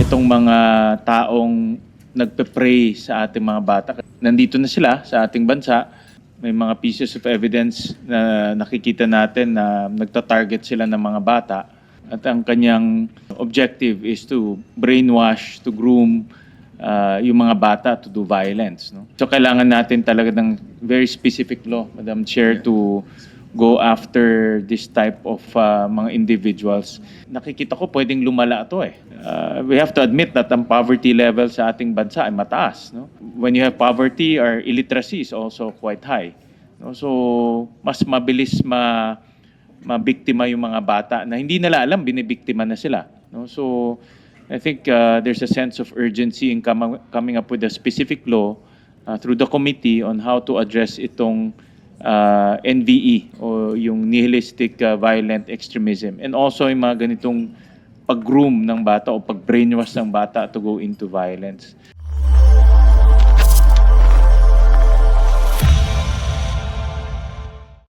itong mga taong nagpe-prey sa ating mga bata. Nandito na sila sa ating bansa. May mga pieces of evidence na nakikita natin na nagta-target sila ng mga bata. At ang kanyang objective is to brainwash, to groom yung mga bata to do violence. No? So kailangan natin talaga ng very specific law, Madam Chair, to go after this type of mga individuals. Nakikita ko pwedeng lumala ito eh. We have to admit that ang poverty level sa ating bansa ay mataas. No? When you have poverty, our illiteracy is also quite high. No? So mas mabilis mabiktima yung mga bata na hindi nila alam binibiktima na sila. No? So I think there's a sense of urgency in coming up with a specific law through the committee on how to address itong NVE o yung nihilistic violent extremism, and also yung mga ganitong pag-groom ng bata o pag-brainwash ng bata to go into violence.